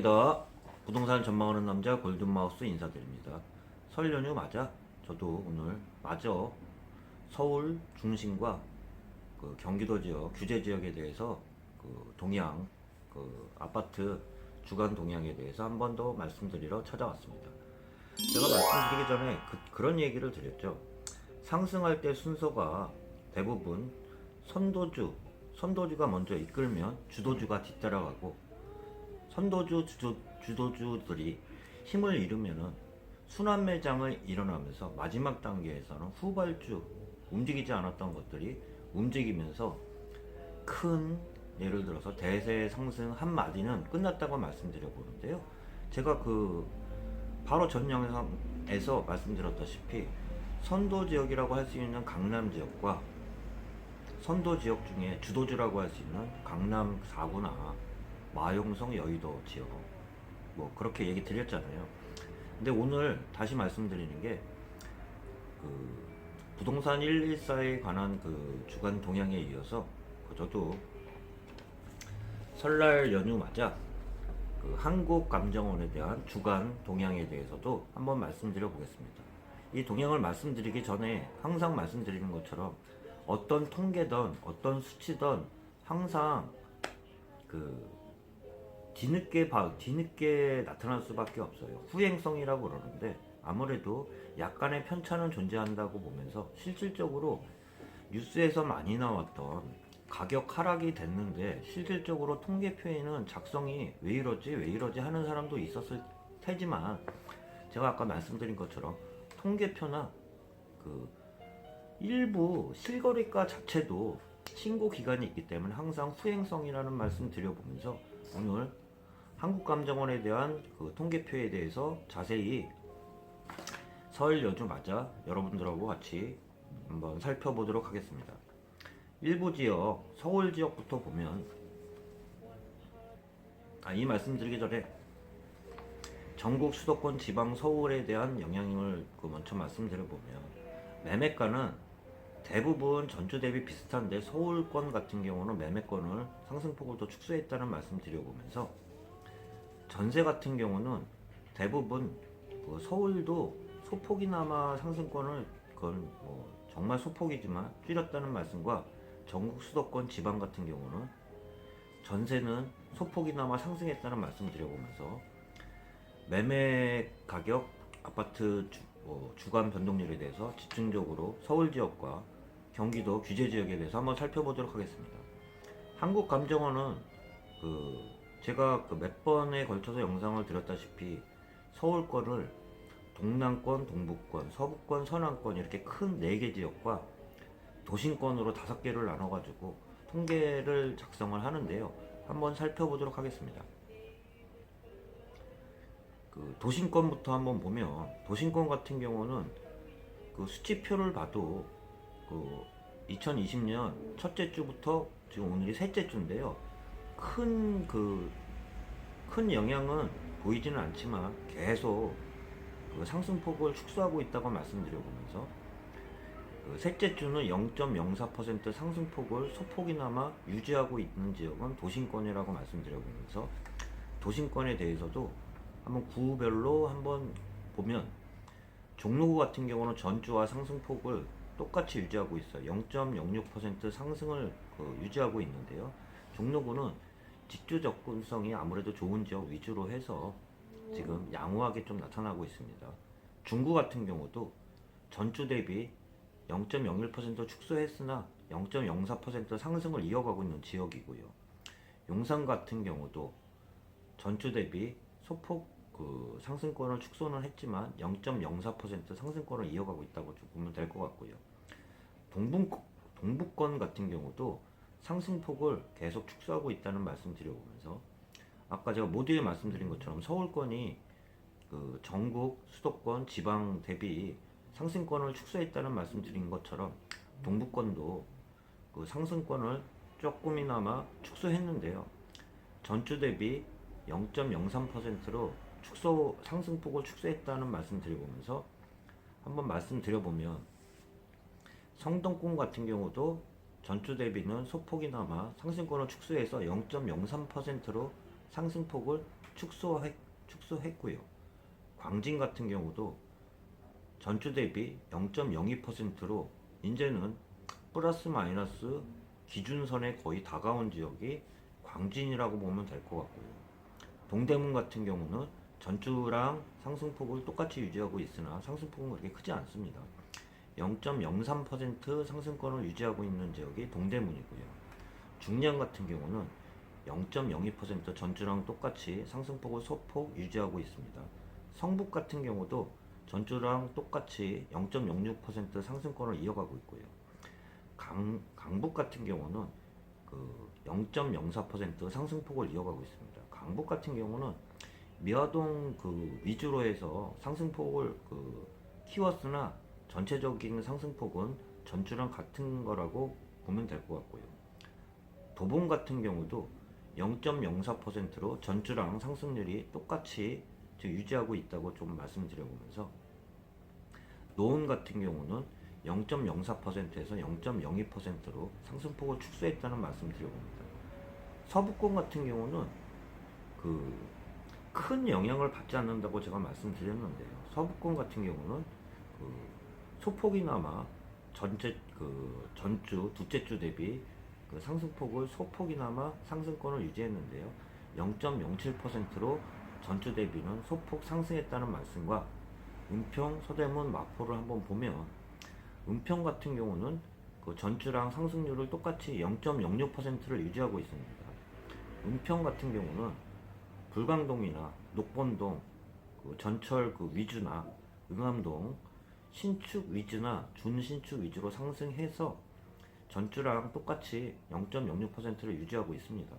반갑습니다. 부동산 전망하는 남자 골든마우스 인사드립니다. 설 연휴 맞아 저도 오늘 마저 서울 중심과 그 경기도 지역, 규제 지역에 대해서 그 동향, 그 아파트 주간 동향에 대해서 한 번 더 말씀드리러 찾아왔습니다. 제가 말씀드리기 전에 그런 얘기를 드렸죠. 상승할 때 순서가 대부분 선도주가 먼저 이끌면 주도주가 뒤따라가고, 주도주들이 힘을 잃으면은 순환 매장을 일어나면서 마지막 단계에서는 후발주, 움직이지 않았던 것들이 움직이면서 큰, 예를 들어서 대세 상승 한 마디는 끝났다고 말씀드려 보는데요. 제가 바로 전 영상에서 말씀드렸다시피 선도 지역이라고 할 수 있는 강남 지역과 선도 지역 중에 주도주라고 할 수 있는 강남 4구나 마용성 여의도 지역, 뭐 그렇게 얘기 드렸잖아요. 근데 오늘 다시 말씀드리는 게 부동산 114에 관한 주간 동향에 이어서 저도 설날 연휴 맞아 한국감정원에 대한 주간 동향에 대해서도 한번 말씀드려 보겠습니다. 이 동향을 말씀드리기 전에 항상 말씀드리는 것처럼 어떤 통계든 어떤 수치든 항상 뒤늦게 나타날 수밖에 없어요. 후행성이라고 그러는데 아무래도 약간의 편차는 존재한다고 보면서, 실질적으로 뉴스에서 많이 나왔던 가격 하락이 됐는데 실질적으로 통계표에는 작성이 왜 이러지 하는 사람도 있었을 테지만, 제가 아까 말씀드린 것처럼 통계표나 일부 실거래가 자체도 신고 기간이 있기 때문에 항상 후행성이라는 말씀 드려보면서, 오늘 한국감정원에 대한 통계표에 대해서 자세히 설 연휴 맞아 여러분들하고 같이 한번 살펴보도록 하겠습니다. 일부 지역, 서울 지역부터 보면, 이 말씀드리기 전에 전국 수도권 지방 서울에 대한 영향을 먼저 말씀드려보면, 매매가는 대부분 전주 대비 비슷한데 서울권 같은 경우는 매매권을 상승폭을 더 축소했다는 말씀 드려보면서, 전세 같은 경우는 대부분 서울도 소폭이나마 상승권을, 그건 정말 소폭이지만 줄였다는 말씀과, 전국 수도권 지방 같은 경우는 전세는 소폭이나마 상승했다는 말씀 드려보면서, 매매 가격, 아파트 주간 변동률에 대해서 집중적으로 서울 지역과 경기도 규제 지역에 대해서 한번 살펴보도록 하겠습니다. 한국감정원은 제가 몇 번에 걸쳐서 영상을 드렸다시피 서울권을 동남권, 동북권, 서북권, 서남권 이렇게 큰 4개 지역과 도심권으로 5개를 나눠가지고 통계를 작성을 하는데요. 한번 살펴보도록 하겠습니다. 도심권부터 한번 보면, 도심권 같은 경우는 수치표를 봐도 2020년 첫째 주부터 지금 오늘이 셋째 주인데요. 큰 영향은 보이지는 않지만 계속 상승폭을 축소하고 있다고 말씀드려보면서, 셋째 주는 0.04% 상승폭을 소폭이나마 유지하고 있는 지역은 도심권이라고 말씀드려보면서, 도심권에 대해서도 한번 구별로 한번 보면, 종로구 같은 경우는 전주와 상승폭을 똑같이 유지하고 있어요. 0.06% 상승을 유지하고 있는데요. 종로구는 직주 접근성이 아무래도 좋은 지역 위주로 해서 지금 양호하게 좀 나타나고 있습니다. 중구 같은 경우도 전주 대비 0.01% 축소했으나 0.04% 상승을 이어가고 있는 지역이고요. 용산 같은 경우도 전주 대비 소폭 상승권을 축소는 했지만 0.04% 상승권을 이어가고 있다고 보면 될 것 같고요. 동북권 같은 경우도 상승폭을 계속 축소하고 있다는 말씀 드려보면서, 아까 제가 모두에 말씀드린 것처럼 서울권이 전국 수도권 지방 대비 상승권을 축소했다는 말씀 드린 것처럼 동북권도 상승권을 조금이나마 축소했는데요. 전주 대비 0.03%로 상승폭을 축소했다는 말씀 드려보면서, 한번 말씀드려보면, 성동권 같은 경우도 전주 대비는 소폭이나마 상승권을 축소해서 0.03%로 상승폭을 축소했고요. 광진 같은 경우도 전주 대비 0.02%로 이제는 플러스 마이너스 기준선에 거의 다가온 지역이 광진이라고 보면 될 것 같고요. 동대문 같은 경우는 전주랑 상승폭을 똑같이 유지하고 있으나 상승폭은 그렇게 크지 않습니다. 0.03% 상승권을 유지하고 있는 지역이 동대문이고요. 중량 같은 경우는 0.02% 전주랑 똑같이 상승폭을 소폭 유지하고 있습니다. 성북 같은 경우도 전주랑 똑같이 0.06% 상승권을 이어가고 있고요. 강북 같은 경우는 0.04% 상승폭을 이어가고 있습니다. 강북 같은 경우는 미화동 위주로 해서 상승폭을 키웠으나 전체적인 상승폭은 전주랑 같은 거라고 보면 될 것 같고요. 도봉 같은 경우도 0.04%로 전주랑 상승률이 똑같이 유지하고 있다고 좀 말씀드려보면서 노원 같은 경우는 0.04%에서 0.02%로 상승폭을 축소했다는 말씀드려봅니다. 서북권 같은 경우는 큰 영향을 받지 않는다고 제가 말씀드렸는데요. 서북권 같은 경우는 소폭이나마 전주 둘째 주 대비 상승폭을 소폭이나마 상승권을 유지했는데요. 0.07%로 전주 대비는 소폭 상승했다는 말씀과 은평, 서대문, 마포를 한번 보면 은평 같은 경우는 전주랑 상승률을 똑같이 0.06%를 유지하고 있습니다. 은평 같은 경우는 불광동이나 녹본동, 전철 위주나 응암동 신축 위주나 준신축 위주로 상승해서 전주랑 똑같이 0.06%를 유지하고 있습니다.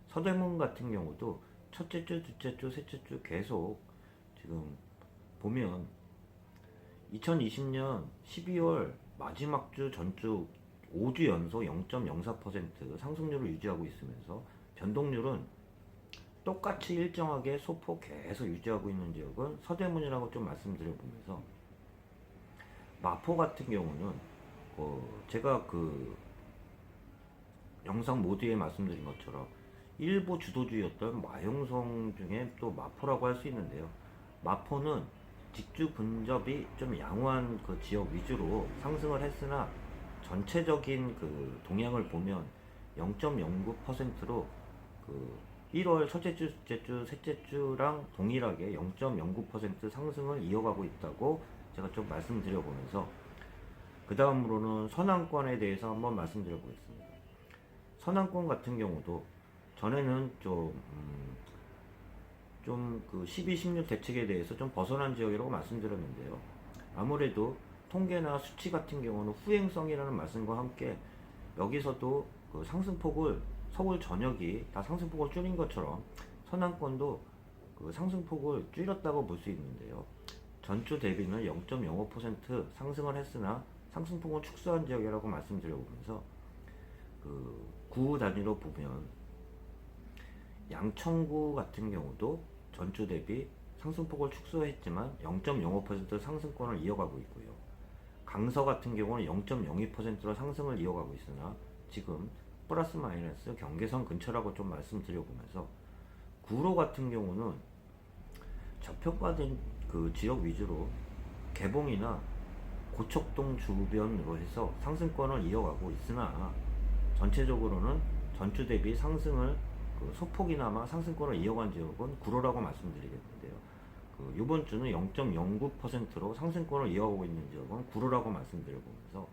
서대문 같은 경우도 첫째 주, 둘째 주, 셋째 주 계속 지금 보면 2020년 12월 마지막 주 전주 5주 연속 0.04% 상승률을 유지하고 있으면서 변동률은 똑같이 일정하게 소폭 계속 유지하고 있는 지역은 서대문이라고 좀 말씀드려보면서 마포 같은 경우는 제가 영상 모두에 말씀드린 것처럼 일부 주도주였던 마용성 중에 또 마포라고 할 수 있는데요. 마포는 직주 근접이 좀 양호한 지역 위주로 상승을 했으나 전체적인 동향을 보면 0.09%로 1월 첫째 주, 둘째 주, 셋째 주랑 동일하게 0.09% 상승을 이어가고 있다고 제가 좀 말씀드려보면서 그 다음으로는 서남권에 대해서 한번 말씀드려보겠습니다. 서남권 같은 경우도 전에는 좀 12, 16 대책에 대해서 좀 벗어난 지역이라고 말씀드렸는데요. 아무래도 통계나 수치 같은 경우는 후행성이라는 말씀과 함께 여기서도 상승폭을 서울 전역이 다 상승폭을 줄인 것처럼 서남권도 상승폭을 줄였다고 볼 수 있는데요. 전주 대비는 0.05% 상승을 했으나 상승폭은 축소한 지역이라고 말씀드려보면서 구 단위로 보면 양천구 같은 경우도 전주 대비 상승폭을 축소했지만 0.05% 상승권을 이어가고 있고요. 강서 같은 경우는 0.02%로 상승을 이어가고 있으나 지금 플러스 마이너스 경계선 근처라고 좀 말씀드려보면서 구로 같은 경우는 저평가된 지역 위주로 개봉이나 고척동 주변으로 해서 상승권을 이어가고 있으나 전체적으로는 전주 대비 상승을 소폭이나마 상승권을 이어간 지역은 구로라고 말씀드리겠는데요. 이번 주는 0.09%로 상승권을 이어가고 있는 지역은 구로라고 말씀드려보면서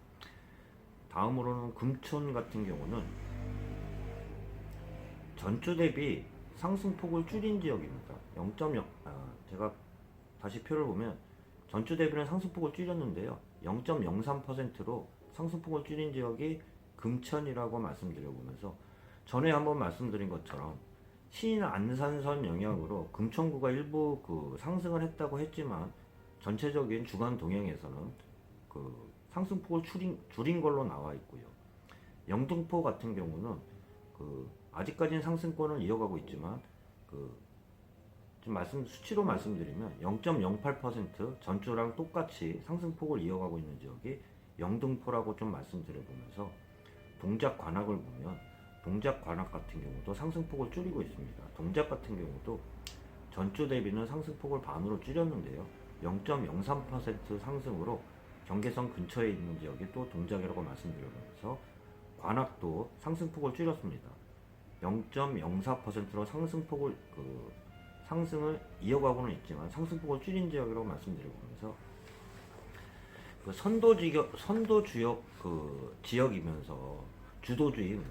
다음으로는 금천 같은 경우는 전주 대비 상승폭을 줄인 지역입니다. 0.0 제가 다시 표를 보면 전주 대비는 상승폭을 줄였는데요. 0.03%로 상승폭을 줄인 지역이 금천이라고 말씀드려보면서 전에 한번 말씀드린 것처럼 신안산선 영향으로 금천구가 일부 상승을 했다고 했지만 전체적인 주간 동향에서는 상승폭을 줄인 걸로 나와 있고요. 영등포 같은 경우는 아직까지는 상승권을 이어가고 있지만 좀 수치로 말씀드리면 0.08% 전주랑 똑같이 상승폭을 이어가고 있는 지역이 영등포라고 좀 말씀드려보면서 동작 관악을 보면 동작 관악 같은 경우도 상승폭을 줄이고 있습니다. 동작 같은 경우도 전주 대비는 상승폭을 반으로 줄였는데요. 0.03% 상승으로 경계선 근처에 있는 지역이 또 동작이라고 말씀드리면서 관악도 상승폭을 줄였습니다. 0.04%로 상승을 이어가고는 있지만 상승폭을 줄인 지역이라고 말씀드리면서 선도 주역 지역이면서 주도주인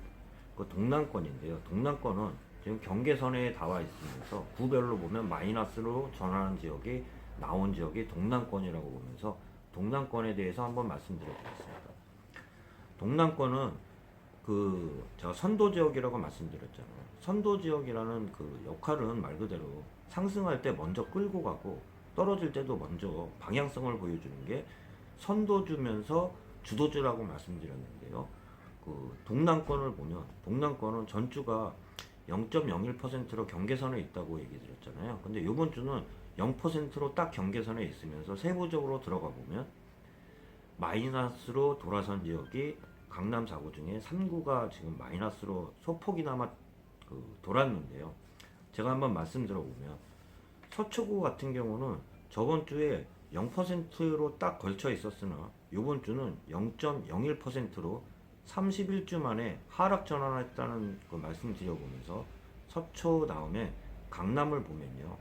동남권인데요. 동남권은 지금 경계선에 닿아 있으면서 구별로 보면 마이너스로 전환한 지역이 나온 지역이 동남권이라고 보면서 동남권에 대해서 한번 말씀드려보겠습니다. 동남권은 제가 선도 지역이라고 말씀드렸잖아요. 선도 지역이라는 역할은 말 그대로 상승할 때 먼저 끌고 가고 떨어질 때도 먼저 방향성을 보여주는 게 선도주면서 주도주라고 말씀드렸는데요. 동남권을 보면 동남권은 전주가 0.01%로 경계선에 있다고 얘기 드렸잖아요. 근데 이번 주는 0%로 딱 경계선에 있으면서 세부적으로 들어가 보면 마이너스로 돌아선 지역이 강남 4구 중에 3구가 지금 마이너스로 소폭이나마 돌았는데요. 제가 한번 말씀드려보면 서초구 같은 경우는 저번 주에 0%로 딱 걸쳐 있었으나 이번 주는 0.01%로 31주 만에 하락 전환했다는 말씀드려보면서 서초 다음에 강남을 보면요.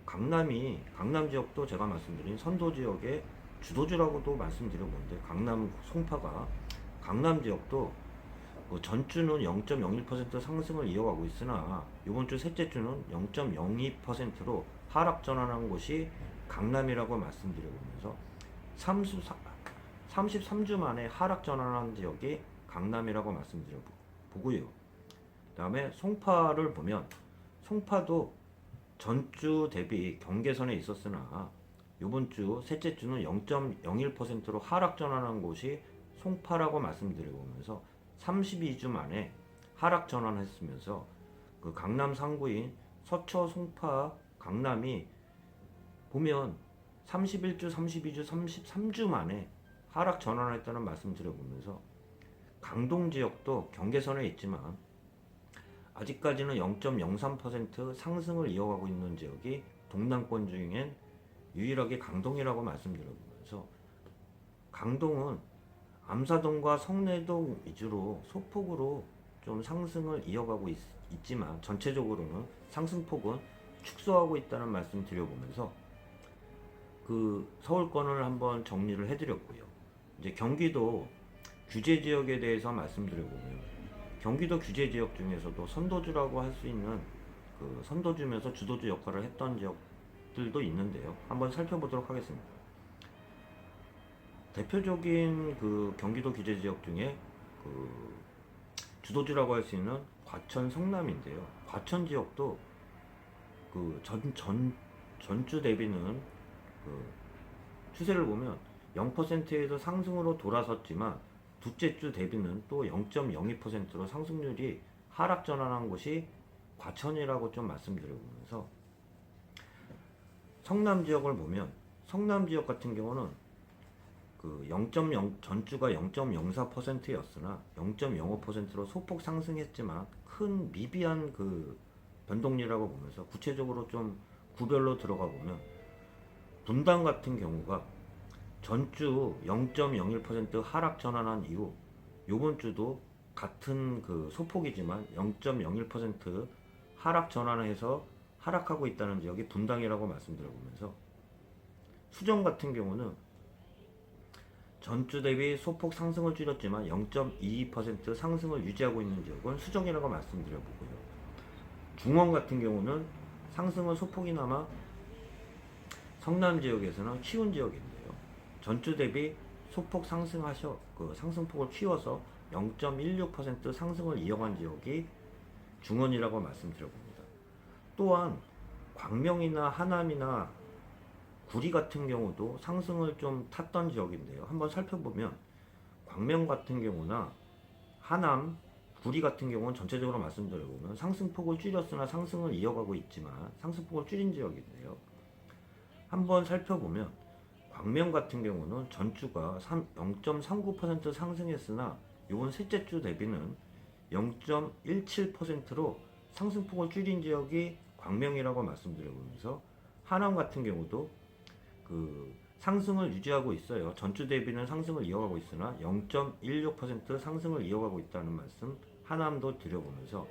강남 지역도 제가 말씀드린 선도 지역의 주도주라고도 말씀드려보는데 강남 송파가 강남 지역도 전주는 0.01% 상승을 이어가고 있으나 이번 주 셋째 주는 0.02%로 하락 전환한 곳이 강남이라고 말씀드려보면서 33주 만에 하락 전환한 지역이 강남이라고 말씀드려보고요. 그 다음에 송파를 보면 송파도 전주 대비 경계선에 있었으나 이번 주 셋째 주는 0.01%로 하락 전환한 곳이 송파라고 말씀드려보면서 32주 만에 하락 전환했으면서 강남 상구인 서초, 송파, 강남이 보면 31주, 32주, 33주 만에 하락 전환했다는 말씀 드려보면서 강동 지역도 경계선에 있지만 아직까지는 0.03% 상승을 이어가고 있는 지역이 동남권 중엔 유일하게 강동이라고 말씀드려보면서 강동은 암사동과 성내동 위주로 소폭으로 좀 상승을 이어가고 있지만 전체적으로는 상승폭은 축소하고 있다는 말씀 드려보면서 서울권을 한번 정리를 해드렸고요. 이제 경기도 규제 지역에 대해서 말씀드려보면 경기도 규제 지역 중에서도 선도주라고 할 수 있는 선도주면서 주도주 역할을 했던 지역들도 있는데요. 한번 살펴보도록 하겠습니다. 대표적인 경기도 규제 지역 중에 주도주라고 할 수 있는 과천 성남인데요. 과천 지역도 전주 대비는 추세를 보면 0%에서 상승으로 돌아섰지만 둘째 주 대비는 또 0.02%로 상승률이 하락 전환한 곳이 과천이라고 좀 말씀드려보면서 성남 지역을 보면 성남 지역 같은 경우는 전주가 0.04%였으나 0.05%로 소폭 상승했지만 큰 미비한 변동률이라고 보면서 구체적으로 좀 구별로 들어가 보면 분당 같은 경우가 전주 0.01% 하락 전환한 이후 요번 주도 같은 소폭이지만 0.01% 하락 전환해서 하락하고 있다는 지역이 분당이라고 말씀드려보면서 수정 같은 경우는 전주 대비 소폭 상승을 줄였지만 0.22% 상승을 유지하고 있는 지역은 수정이라고 말씀드려보고요. 중원 같은 경우는 상승은 소폭이나마 성남 지역에서는 키운 지역인데요. 전주 대비 소폭 상승폭을 키워서 0.16% 상승을 이어간 지역이 중원이라고 말씀드려봅니다. 또한 광명이나 하남이나 구리 같은 경우도 상승을 좀 탔던 지역인데요. 한번 살펴보면 광명 같은 경우나 하남, 구리 같은 경우는 전체적으로 말씀드려보면 상승폭을 줄였으나 상승을 이어가고 있지만 상승폭을 줄인 지역인데요. 한번 살펴보면 광명 같은 경우는 전주가 0.39% 상승했으나 이번 셋째 주 대비는 0.17%로 상승폭을 줄인 지역이 악명이라고 말씀드려보면서 하남 같은 경우도 그 상승을 유지하고 있어요. 전주 대비는 상승을 이어가고 있으나 0.16% 상승을 이어가고 있다는 말씀 하남도 드려보면서,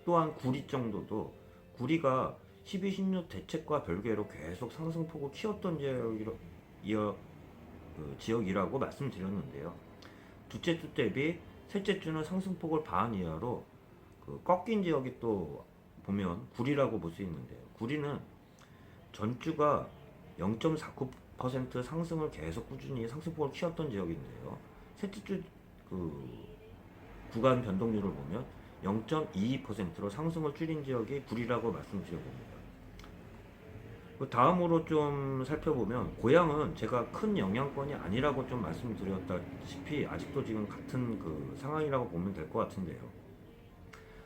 또한 구리 정도도 구리가 12, 16 대책과 별개로 계속 상승폭을 키웠던 지역이라고 말씀드렸는데요. 두째 주 대비 셋째 주는 상승폭을 반환 이하로 꺾인 지역이 또 보면 구리라고 볼 수 있는데요. 구리는 전주가 0.49% 상승을 계속 꾸준히 상승폭을 키웠던 지역인데요. 셋째 주 구간 변동률을 보면 0.22%로 상승을 줄인 지역이 구리라고 말씀드려봅니다. 다음으로 좀 살펴보면 고양은 제가 큰 영향권이 아니라고 좀 말씀드렸다시피 아직도 지금 같은 상황이라고 보면 될 것 같은데요.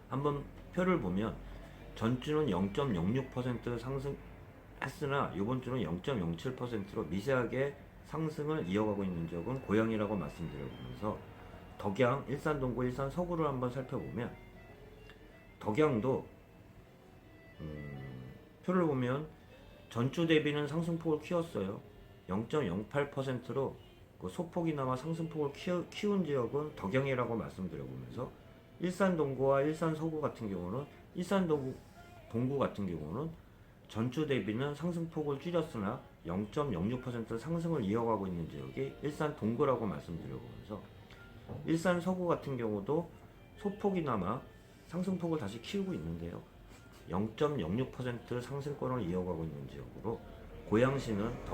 한번 표를 보면 전주는 0.06% 상승했으나 이번 주는 0.07%로 미세하게 상승을 이어가고 있는 지역은 고양이라고 말씀드려보면서, 덕양, 일산 동구, 일산 서구를 한번 살펴보면 덕양도 표를 보면 전주 대비는 상승폭을 키웠어요. 0.08%로 소폭이나마 상승폭을 키운 지역은 덕양이라고 말씀드려보면서, 일산 동구와 일산 서구 같은 경우는 일산 동구 같은 경우는 전주 대비는 상승폭을 줄였으나 0.06% 상승을 이어가고 있는 지역이 일산 동구라고 말씀드려보면서, 일산 서구 같은 경우도 소폭이나마 상승폭을 다시 키우고 있는데요. 0.06% 상승권을 이어가고 있는 지역으로, 고양시는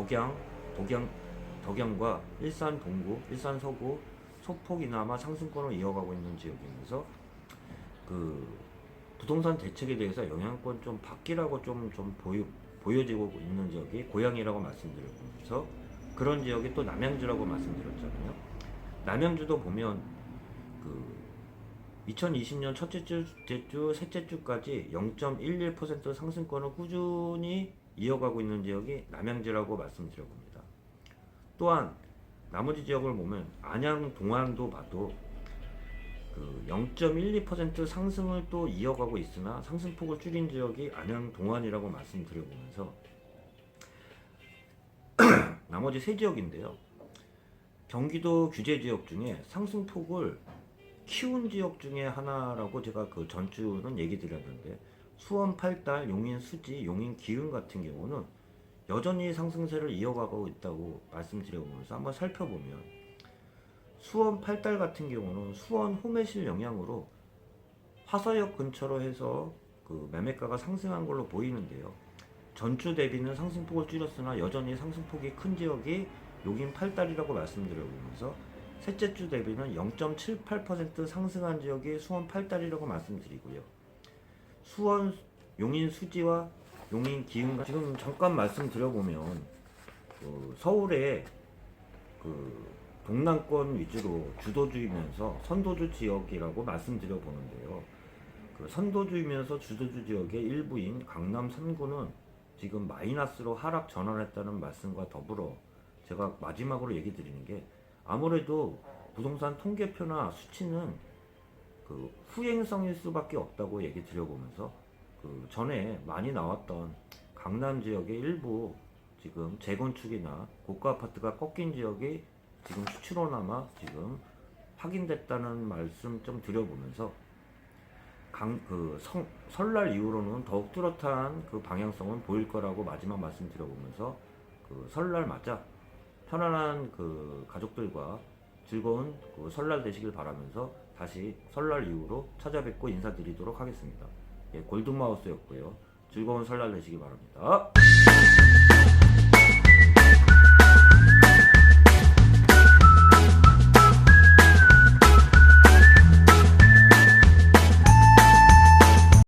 덕양과 일산 동구, 일산 서구 소폭이나마 상승권을 이어가고 있는 지역이면서 부동산 대책에 대해서 영향권 좀 바뀌라고 좀 보여지고 있는 지역이 고양이라고 말씀드렸면서, 그런 지역이 또 남양주라고 말씀드렸잖아요. 남양주도 보면 2020년 첫째 주, 둘째 주, 셋째 주까지 0.11% 상승권을 꾸준히 이어가고 있는 지역이 남양주라고 말씀드려봅니다. 또한 나머지 지역을 보면 안양, 동안도 봐도 0.12% 상승을 또 이어가고 있으나 상승폭을 줄인 지역이 안양, 동안이라고 말씀드려보면서 나머지 세 지역인데요. 경기도 규제 지역 중에 상승폭을 키운 지역 중에 하나라고 제가 전주는 얘기 드렸는데, 수원, 팔달, 용인, 수지, 용인, 기흥 같은 경우는 여전히 상승세를 이어가고 있다고 말씀드려보면서 한번 살펴보면, 수원, 팔달 같은 경우는 수원 호매실 영향으로 화서역 근처로 해서 매매가가 상승한 걸로 보이는데요. 전주 대비는 상승폭을 줄였으나 여전히 상승폭이 큰 지역이 용인, 팔달이라고 말씀드려보면서, 셋째 주 대비는 0.78% 상승한 지역이 수원, 팔달이라고 말씀드리고요. 수원, 용인, 수지와 용인, 기흥, 지금 잠깐 말씀드려보면 서울의 동남권 위주로 주도주이면서 선도주 지역이라고 말씀드려보는데요. 선도주이면서 주도주 지역의 일부인 강남 3구는 지금 마이너스로 하락 전환했다는 말씀과 더불어 제가 마지막으로 얘기 드리는 게, 아무래도 부동산 통계표나 수치는 후행성일 수밖에 없다고 얘기 드려보면서, 전에 많이 나왔던 강남 지역의 일부 지금 재건축이나 고가 아파트가 꺾인 지역이 지금 수치로나마 지금 확인됐다는 말씀 좀 드려보면서, 설날 이후로는 더욱 뚜렷한 방향성은 보일 거라고 마지막 말씀 드려보면서, 설날 맞아 편안한 가족들과 즐거운 설날 되시길 바라면서 다시 설날 이후로 찾아뵙고 인사드리도록 하겠습니다. 예, 골든마우스였고요. 즐거운 설날 되시기 바랍니다.